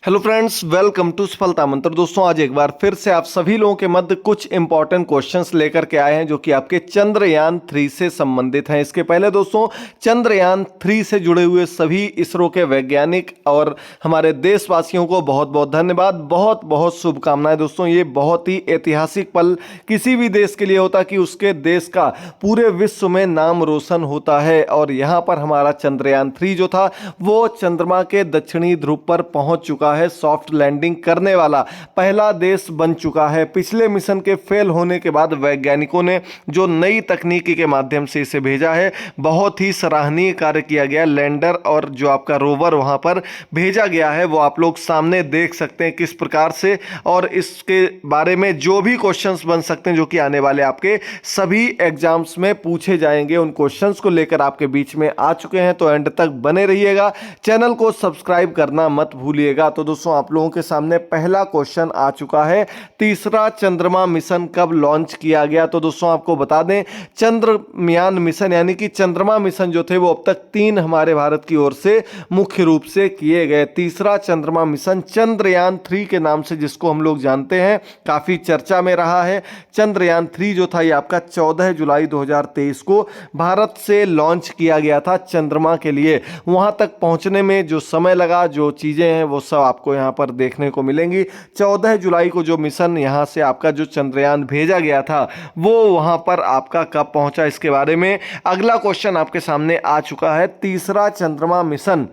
Hello friends, welcome to सफलता मंत्र। दोस्तों, आज एक बार फिर से आप सभी लोगों के मध्य कुछ इंपॉर्टेंट क्वेश्चंस लेकर के आए हैं जो कि आपके चंद्रयान 3 से संबंधित हैं। इसके पहले दोस्तों, चंद्रयान 3 से जुड़े हुए सभी इसरो के वैज्ञानिक और हमारे देशवासियों को बहुत बहुत धन्यवाद, बहुत बहुत शुभकामनाएं। दोस्तों, ये बहुत ही ऐतिहासिक पल किसी भी देश के लिए होता कि उसके देश का पूरे विश्व में नाम रोशन होता है। और यहाँ पर हमारा चंद्रयान 3 जो था वो चंद्रमा के दक्षिणी ध्रुव पर पहुंच चुका है। सॉफ्ट लैंडिंग करने वाला पहला देश बन चुका है। पिछले मिशन के फेल होने के बाद वैज्ञानिकों ने जो नई तकनीकी के माध्यम से इसे भेजा है, बहुत ही सराहनीय कार्य किया गया। लैंडर और जो आपका रोवर वहां पर भेजा गया है वो आप लोग सामने देख सकते हैं किस प्रकार से। और इसके बारे में जो भी क्वेश्चंस बन सकते हैं जो कि आने वाले आपके सभी एग्जाम्स में पूछे जाएंगे, उन क्वेश्चंस को लेकर आपके बीच में आ चुके हैं। तो एंड तक बने रहिएगा, चैनल को सब्सक्राइब करना मत भूलिएगा। तो दोस्तों, आप लोगों के सामने पहला क्वेश्चन आ चुका है, तीसरा चंद्रमा मिशन कब लॉन्च किया गया? तो दोस्तों, आपको बता दें, चंद्रयान मिशन यानी कि चंद्रमा मिशन जो थे वो अब तक 3 हमारे भारत की ओर से मुख्य रूप से किए गए। तीसरा चंद्रमा मिशन चंद्रयान 3 के नाम से जिसको हम लोग जानते हैं, काफी चर्चा में रहा है। चंद्रयान 3 जो था ये आपका 14 जुलाई 2023 को भारत से लॉन्च किया गया था चंद्रमा के लिए। वहां तक पहुंचने में जो समय लगा, जो चीजें हैं वो सब आपको यहां पर देखने को मिलेंगी। 14 जुलाई को जो मिशन यहां से आपका जो चंद्रयान भेजा गया था वो वहां पर आपका कब पहुंचा, इसके बारे में अगला क्वेश्चन आपके सामने आ चुका है। तीसरा चंद्रमा मिशन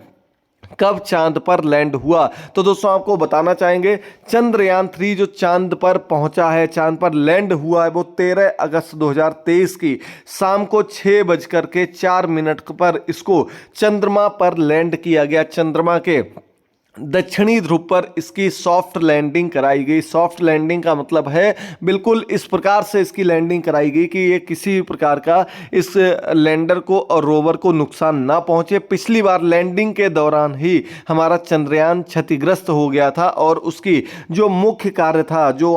कब चांद पर लैंड हुआ? तो दोस्तों, आपको बताना चाहेंगे, चंद्रयान 3 जो चांद पर पहुंचा है, चांद पर लैंड हुआ है, वो 13 अगस्त 2023 की शाम को 6:04 पर इसको चंद्रमा पर लैंड किया गया। चंद्रमा के दक्षिणी ध्रुव पर इसकी सॉफ्ट लैंडिंग कराई गई। सॉफ्ट लैंडिंग का मतलब है बिल्कुल इस प्रकार से इसकी लैंडिंग कराई गई कि ये किसी भी प्रकार का इस लैंडर को और रोवर को नुकसान ना पहुंचे। पिछली बार लैंडिंग के दौरान ही हमारा चंद्रयान क्षतिग्रस्त हो गया था और उसकी जो मुख्य कार्य था, जो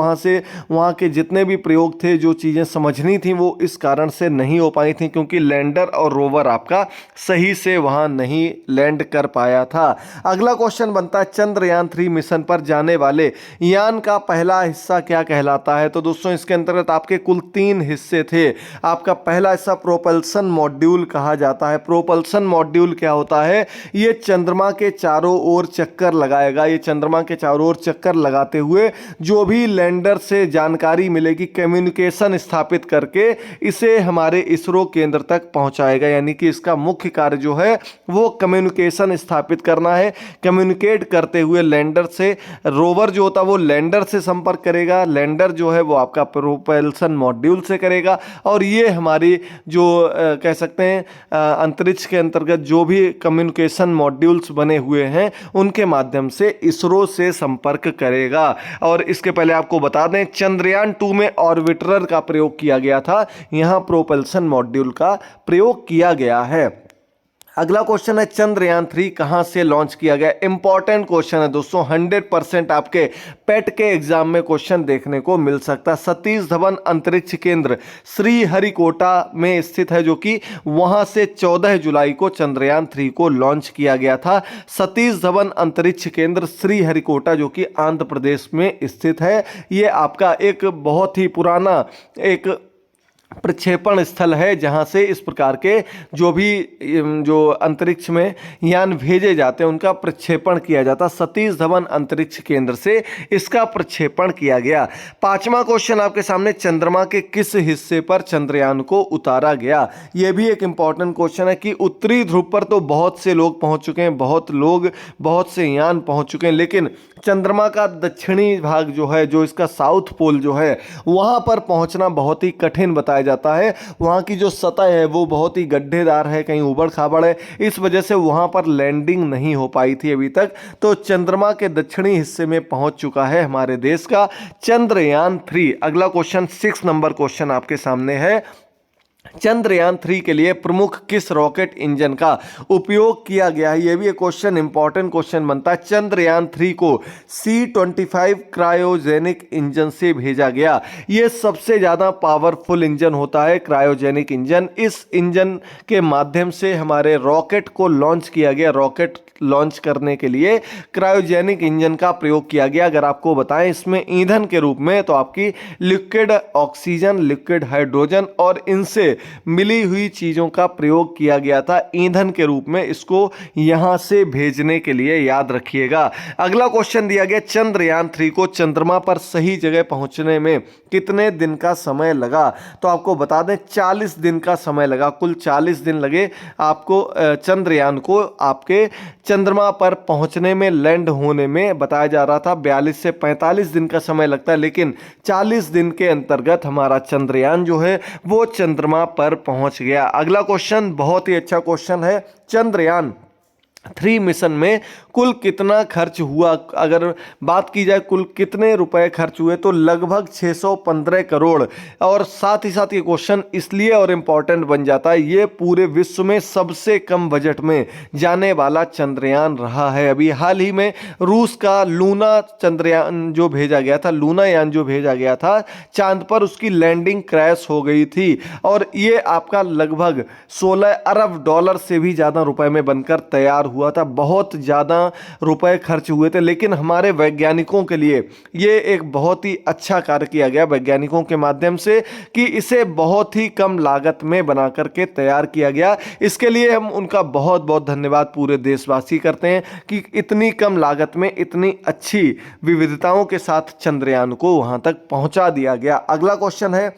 वहां के जितने भी प्रयोग थे, जो चीज़ें समझनी थी, वो इस कारण से नहीं हो पाई थी क्योंकि लैंडर और रोवर आपका सही से वहां नहीं लैंड कर पाया था। अगला क्वेश्चन बनता है, चंद्रयान 3 मिशन पर जाने वाले यान का पहला हिस्सा क्या कहलाता है? तो दोस्तों, इसके अंतर्गत आपके कुल 3 हिस्से थे। आपका पहला हिस्सा प्रोपल्सन मॉड्यूल कहा जाता है। प्रोपल्सन मॉड्यूल क्या होता है? ये चंद्रमा के चारों ओर चक्कर लगाएगा। ये चंद्रमा के चारों ओर चक्कर लगाते हुए जो भी लैंडर से जानकारी मिलेगी, कम्युनिकेशन स्थापित करके इसे हमारे इसरो केंद्र तक पहुंचाएगा। यानी कि इसका मुख्य कार्य जो है वो कम्युनिकेशन स्थापित करना है। कम्युनिकेट करते हुए लैंडर से, रोवर जो होता है वो लैंडर से संपर्क करेगा, लैंडर जो है वो आपका प्रोपल्सन मॉड्यूल से करेगा। और ये हमारी जो कह सकते हैं अंतरिक्ष के अंतर्गत जो भी कम्युनिकेशन मॉड्यूल्स बने हुए हैं उनके माध्यम से इसरो से संपर्क करेगा। और इसके पहले आपको बता दें, चंद्रयान 2 में ऑर्बिटर का प्रयोग किया गया था, यहां प्रोपल्सन मॉड्यूल का प्रयोग किया गया है। अगला क्वेश्चन है, चंद्रयान 3 कहां से लॉन्च किया गया? इंपॉर्टेंट क्वेश्चन है दोस्तों, 100% आपके पेट के एग्जाम में क्वेश्चन देखने को मिल सकता है। सतीश धवन अंतरिक्ष केंद्र श्रीहरिकोटा में स्थित है, जो कि वहां से 14 जुलाई को चंद्रयान 3 को लॉन्च किया गया था। सतीश धवन अंतरिक्ष केंद्र श्रीहरिकोटा जो कि आंध्र प्रदेश में स्थित है। ये आपका एक बहुत ही पुराना एक प्रक्षेपण स्थल है जहां से इस प्रकार के जो अंतरिक्ष में यान भेजे जाते हैं उनका प्रक्षेपण किया जाता। सतीश धवन अंतरिक्ष केंद्र से इसका प्रक्षेपण किया गया। 5वां क्वेश्चन आपके सामने, चंद्रमा के किस हिस्से पर चंद्रयान को उतारा गया? यह भी एक इंपॉर्टेंट क्वेश्चन है कि उत्तरी ध्रुव पर तो बहुत से लोग पहुंच चुके हैं, बहुत से यान पहुंच चुके हैं, लेकिन चंद्रमा का दक्षिणी भाग जो है, जो इसका साउथ पोल जो है, वहां पर पहुंचना बहुत ही कठिन बताया जाता है। वहां की जो सतह है वो बहुत ही गड्ढेदार है, कहीं ऊबड़ खाबड़ है, इस वजह से वहां पर लैंडिंग नहीं हो पाई थी अभी तक। तो चंद्रमा के दक्षिणी हिस्से में पहुंच चुका है हमारे देश का चंद्रयान 3। अगला क्वेश्चन 6 नंबर क्वेश्चन आपके सामने है, चंद्रयान 3 के लिए प्रमुख किस रॉकेट इंजन का उपयोग किया गया है? यह भी एक क्वेश्चन इंपॉर्टेंट क्वेश्चन बनता है। चंद्रयान 3 को C-25 क्रायोजेनिक इंजन से भेजा गया। यह सबसे ज्यादा पावरफुल इंजन होता है, क्रायोजेनिक इंजन। इस इंजन के माध्यम से हमारे रॉकेट को लॉन्च किया गया। रॉकेट लॉन्च करने के लिए क्रायोजेनिक इंजन का प्रयोग किया गया। अगर आपको बताएं इसमें ईंधन के रूप में तो आपकी लिक्विड ऑक्सीजन, लिक्विड हाइड्रोजन और इनसे मिली हुई चीजों का प्रयोग किया गया था ईंधन के रूप में। इसको यहां से भेजने के लिए याद रखिएगा। अगला क्वेश्चन दिया गया, चंद्रयान 3 को चंद्रमा पर सही जगह पहुंचने में कितने दिन का समय लगा? तो आपको बता दें 40 दिन का समय लगा। कुल 40 दिन लगे आपको चंद्रयान को आपके चंद्रमा पर पहुंचने में, लैंड होने में। बताया जा रहा था 42 से 45 दिन का समय लगता है, लेकिन 40 दिन के अंतर्गत हमारा चंद्रयान जो है वो चंद्रमा पर पहुंच गया। अगला क्वेश्चन बहुत ही अच्छा क्वेश्चन है, चंद्रयान 3 मिशन में कुल कितना खर्च हुआ? अगर बात की जाए कुल कितने रुपए खर्च हुए तो लगभग 615 करोड़। और साथ ही साथ ये क्वेश्चन इसलिए और इम्पॉर्टेंट बन जाता है, ये पूरे विश्व में सबसे कम बजट में जाने वाला चंद्रयान रहा है। अभी हाल ही में रूस का लूना चंद्रयान जो भेजा गया था, लूना यान जो भेजा गया था चांद पर, उसकी लैंडिंग क्रैश हो गई थी और ये आपका लगभग 16 अरब डॉलर से भी ज़्यादा रुपए में बनकर तैयार हुआ था। बहुत ज़्यादा रुपए खर्च हुए थे, लेकिन हमारे वैज्ञानिकों के लिए ये एक बहुत ही अच्छा कार्य किया गया वैज्ञानिकों के माध्यम से कि इसे बहुत ही कम लागत में बना करके तैयार किया गया। इसके लिए हम उनका बहुत बहुत धन्यवाद पूरे देशवासी करते हैं कि इतनी कम लागत में इतनी अच्छी विविधताओं के साथ चंद्रयान को वहां तक पहुंचा दिया गया। अगला क्वेश्चन है,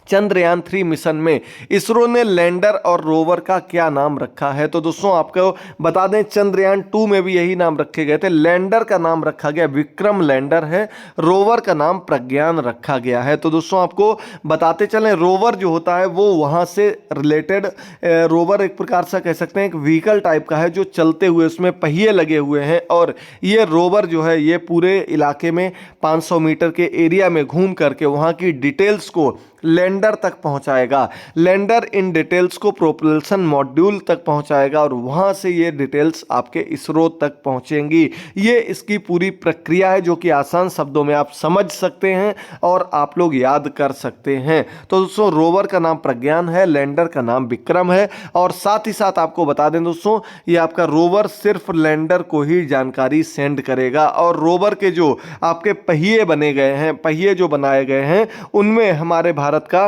चंद्रयान 3 मिशन में इसरो ने लैंडर और रोवर का क्या नाम रखा है? तो दोस्तों आपको बता दें चंद्रयान 2 में भी यही नाम रखे गए थे। लैंडर का नाम रखा गया विक्रम लैंडर है, रोवर का नाम प्रज्ञान रखा गया है। तो दोस्तों आपको बताते चलें, रोवर जो होता है वो वहां से रिलेटेड, रोवर एक प्रकार से कह सकते हैं एक व्हीकल टाइप का है जो चलते हुए, उसमें पहिए लगे हुए हैं और ये रोवर जो है ये पूरे इलाके में 500 मीटर के एरिया में घूम करके वहां की डिटेल्स को लैंडर तक पहुंचाएगा। लैंडर इन डिटेल्स को प्रोपल्शन मॉड्यूल तक पहुंचाएगा और वहां से ये डिटेल्स आपके इसरो तक पहुंचेंगी। ये इसकी पूरी प्रक्रिया है जो कि आसान शब्दों में आप समझ सकते हैं और आप लोग याद कर सकते हैं। तो दोस्तों रोवर का नाम प्रज्ञान है, लैंडर का नाम विक्रम है। और साथ ही साथ आपको बता दें दोस्तों, ये आपका रोवर सिर्फ लैंडर को ही जानकारी सेंड करेगा और रोवर के जो आपके पहिए बने गए हैं, पहिए जो बनाए गए हैं, उनमें हमारे भारत का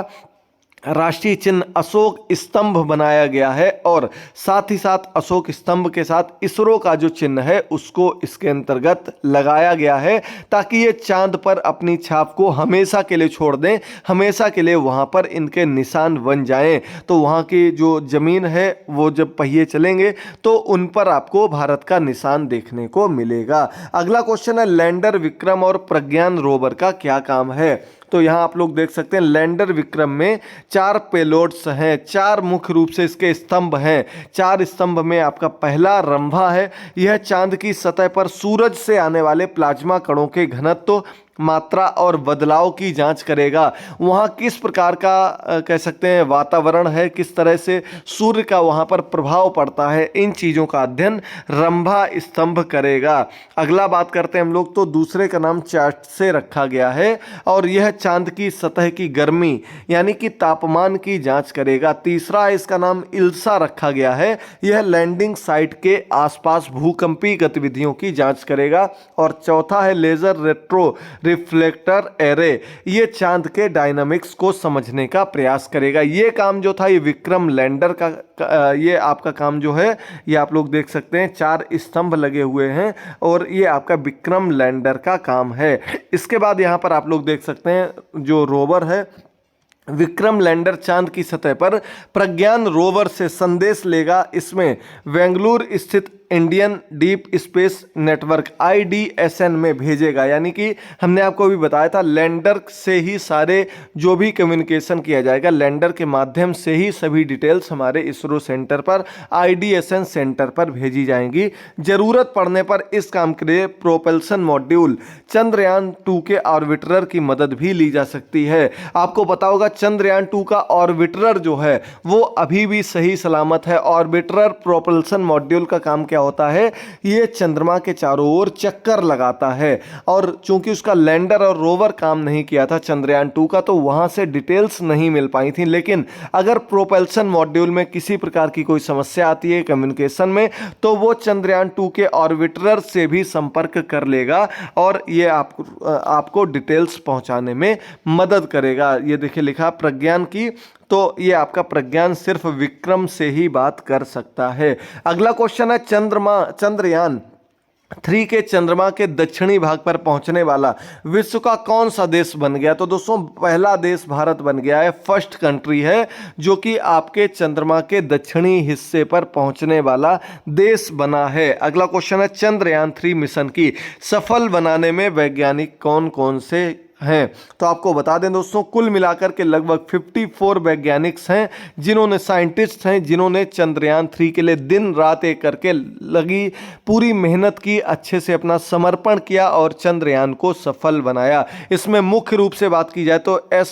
राष्ट्रीय चिन्ह अशोक स्तंभ बनाया गया है और साथ ही साथ अशोक स्तंभ के साथ इसरो का जो चिन्ह है उसको इसके अंतर्गत लगाया गया है ताकि ये चांद पर अपनी छाप को हमेशा के लिए छोड़ दें, हमेशा के लिए वहां पर इनके निशान बन जाएं। तो वहां की जो जमीन है वो जब पहिए चलेंगे तो उन पर आपको भारत का निशान देखने को मिलेगा। अगला क्वेश्चन है, लैंडर विक्रम और प्रज्ञान रोवर का क्या काम है? तो यहां आप लोग देख सकते हैं लैंडर विक्रम में 4 पेलोड्स हैं, 4 मुख्य रूप से इसके स्तंभ हैं। 4 स्तंभ में आपका पहला रंभा है, यह चांद की सतह पर सूरज से आने वाले प्लाज्मा कणों के घनत्व, मात्रा और बदलाव की जांच करेगा। वहाँ किस प्रकार का कह सकते हैं वातावरण है, किस तरह से सूर्य का वहाँ पर प्रभाव पड़ता है, इन चीज़ों का अध्ययन रंभा स्तंभ करेगा। अगला बात करते हैं हम लोग, तो दूसरे का नाम चार्ट से रखा गया है और यह चांद की सतह की गर्मी यानी कि तापमान की जांच करेगा। तीसरा है, इसका नाम इल्सा रखा गया है, यह लैंडिंग साइट के आसपास भूकंपीय गतिविधियों की जांच करेगा। और चौथा है लेजर रेट्रो रिफ्लेक्टर एरे, ये चांद के डायनामिक्स को समझने का प्रयास करेगा। ये काम जो था ये विक्रम लैंडर का ये आपका काम जो है ये आप लोग देख सकते हैं 4 स्तंभ लगे हुए हैं और ये आपका विक्रम लैंडर का काम है। इसके बाद यहाँ पर आप लोग देख सकते हैं जो रोवर है विक्रम लैंडर चांद की सतह पर प्रज्ञान रोवर से संदेश लेगा। इसमें बेंगलुरु स्थित Indian deep space network IDSN में भेजेगा। यानी कि हमने आपको अभी बताया था लैंडर से ही सारे जो भी कम्युनिकेशन किया जाएगा, लैंडर के माध्यम से ही सभी डिटेल्स हमारे इसरो सेंटर पर IDSN सेंटर पर भेजी जाएंगी। जरूरत पड़ने पर इस काम के लिए प्रोपल्सन मॉड्यूल चंद्रयान 2 के ऑर्बिटर की मदद भी ली जा सकती है। आपको पता होगा चंद्रयान 2 का ऑर्बिटर जो है वो अभी भी सही सलामत है। ऑर्बिटर प्रोपल्सन मॉड्यूल का काम क्या होता है, ये चंद्रमा के चारों ओर चक्कर लगाता है, और चूंकि उसका लैंडर और रोवर काम नहीं किया था चंद्रयान 2 का, तो वहां से डिटेल्स नहीं मिल पाई थी। लेकिन अगर प्रोपल्सन मॉड्यूल में किसी प्रकार की कोई समस्या आती है कम्युनिकेशन में, तो वो चंद्रयान 2 के ऑर्बिटर से भी संपर्क कर लेगा और ये आपको डिटेल्स पहुंचाने में मदद करेगा। ये देखिए लिखा प्रज्ञान की, तो ये आपका प्रज्ञान सिर्फ विक्रम से ही बात कर सकता है। अगला क्वेश्चन है चंद्रयान 3 के चंद्रमा के दक्षिणी भाग पर पहुंचने वाला विश्व का कौन सा देश बन गया। तो दोस्तों पहला देश भारत बन गया है, फर्स्ट कंट्री है जो कि आपके चंद्रमा के दक्षिणी हिस्से पर पहुंचने वाला देश बना है। अगला क्वेश्चन है चंद्रयान 3 मिशन की सफल बनाने में वैज्ञानिक कौन कौन से हैं। तो आपको बता दें दोस्तों, कुल मिलाकर के लगभग 54 वैज्ञानिक्स हैं जिन्होंने साइंटिस्ट हैं जिन्होंने चंद्रयान 3 के लिए दिन रात एक करके लगी पूरी मेहनत की, अच्छे से अपना समर्पण किया और चंद्रयान को सफल बनाया। इसमें मुख्य रूप से बात की जाए तो एस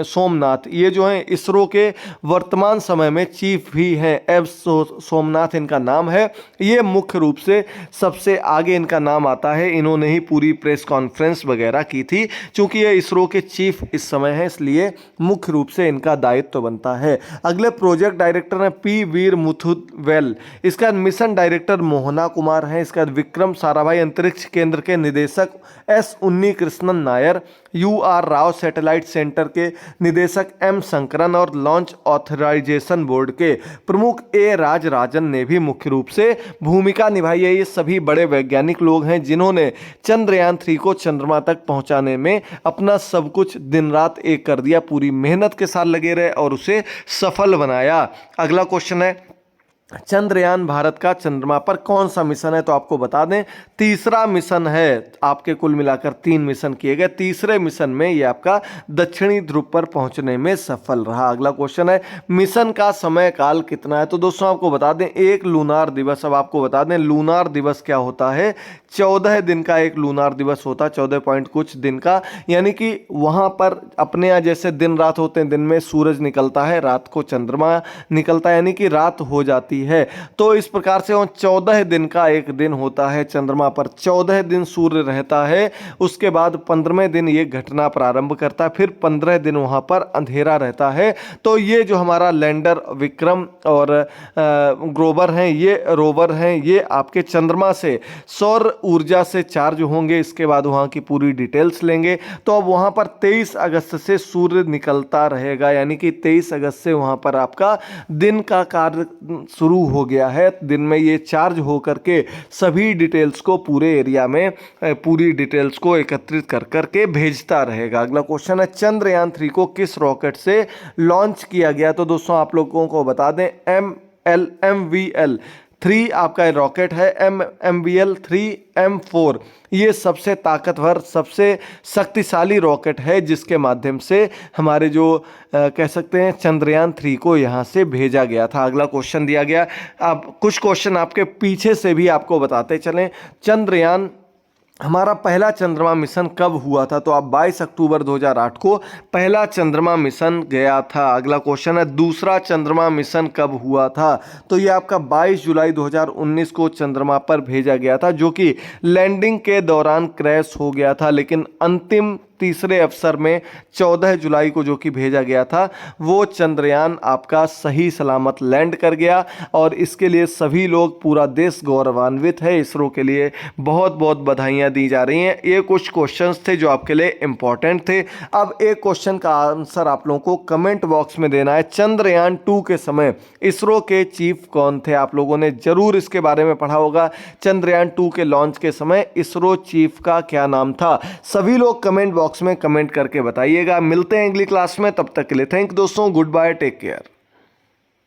सोमनाथ ये जो हैं इसरो के वर्तमान समय में चीफ भी हैं, एस सोमनाथ इनका नाम है। ये मुख्य रूप से सबसे आगे इनका नाम आता है, इन्होंने ही पूरी प्रेस कॉन्फ्रेंस वगैरह की थी। चूंकि ये इसरो के चीफ इस समय है, इसलिए मुख्य रूप से इनका दायित्व बनता है। अगले प्रोजेक्ट डायरेक्टर हैं पी वीर मुथुवेल, इसका मिशन डायरेक्टर मोहना कुमार है। इसका विक्रम साराभाई अंतरिक्ष केंद्र के निदेशक एस उन्नी Krishnan Nair, UR Rao satellite centre के निदेशक M शंकरन और लॉन्च ऑथराइजेशन बोर्ड के प्रमुख A राजराजन ने भी मुख्य रूप से भूमिका निभाई है। ये सभी बड़े वैज्ञानिक लोग हैं जिन्होंने चंद्रयान 3 को चंद्रमा तक पहुंचाने में अपना सब कुछ दिन रात एक कर दिया, पूरी मेहनत के साथ लगे रहे और उसे सफल बनाया। अगला क्वेश्चन है चंद्रयान भारत का चंद्रमा पर कौन सा मिशन है। तो आपको बता दें तीसरा मिशन है, आपके कुल मिलाकर 3 मिशन किए गए, तीसरे मिशन में ये आपका दक्षिणी ध्रुव पर पहुंचने में सफल रहा। अगला क्वेश्चन है मिशन का समय काल कितना है। तो दोस्तों आपको बता दें एक लूनार दिवस। अब आपको बता दें लूनार दिवस क्या होता है, 14 दिन का एक लूनार दिवस होता है, 14 पॉइंट कुछ दिन का। यानी कि वहां पर अपने यहाँ जैसे दिन रात होते हैं, दिन में सूरज निकलता है, रात को चंद्रमा निकलता है, यानी कि रात हो जाती है। तो इस प्रकार से 14 दिन का एक दिन होता है, चंद्रमा पर 14 दिन सूर्य रहता है। उसके बाद 15वें दिन ये घटना प्रारंभ करता है, फिर 15 दिन वहां पर अंधेरा रहता है। तो ये जो हमारा लैंडर विक्रम और ग्रोवर हैं, ये रोवर हैं, ये आपके चंद्रमा से सौर ऊर्जा से चार्ज होंगे। इसके बाद वहां की पूरी डिटेल्स लेंगे। तो अब वहां पर 23 अगस्त से सूर्य निकलता रहेगा, यानी कि 23 अगस्त से वहां पर आपका दिन का कार्य शुरू हो गया है। दिन में ये चार्ज होकर के सभी डिटेल्स को पूरे एरिया में पूरी डिटेल्स को एकत्रित कर करके भेजता रहेगा। अगला क्वेश्चन है चंद्रयान 3 को किस रॉकेट से लॉन्च किया गया। तो दोस्तों आप लोगों को बता दें MVL 3 आपका रॉकेट है, MVL 3M4 ये सबसे ताकतवर सबसे शक्तिशाली रॉकेट है जिसके माध्यम से हमारे जो कह सकते हैं चंद्रयान 3 को यहाँ से भेजा गया था। अगला क्वेश्चन दिया गया, अब कुछ क्वेश्चन आपके पीछे से भी आपको बताते चलें। चंद्रयान हमारा पहला चंद्रमा मिशन कब हुआ था। तो आप 22 अक्टूबर 2008 को पहला चंद्रमा मिशन गया था। अगला क्वेश्चन है दूसरा चंद्रमा मिशन कब हुआ था। तो ये आपका 22 जुलाई 2019 को चंद्रमा पर भेजा गया था, जो कि लैंडिंग के दौरान क्रैश हो गया था। लेकिन अंतिम तीसरे अवसर में 14 जुलाई को जो कि भेजा गया था, वो चंद्रयान आपका सही सलामत लैंड कर गया और इसके लिए सभी लोग, पूरा देश गौरवान्वित है। इसरो के लिए बहुत बहुत बधाइयां दी जा रही हैं। ये कुछ क्वेश्चंस थे जो आपके लिए इंपॉर्टेंट थे। अब एक क्वेश्चन का आंसर आप लोगों को कमेंट बॉक्स में देना है। चंद्रयान 2 के समय इसरो के चीफ कौन थे। आप लोगों ने जरूर इसके बारे में पढ़ा होगा। चंद्रयान 2 के लॉन्च के समय इसरो चीफ का क्या नाम था। सभी लोग कमेंट बॉक्स में कमेंट करके बताइएगा। मिलते हैं अगली क्लास में, तब तक के लिए थैंक दोस्तों, गुड बाय, टेक केयर।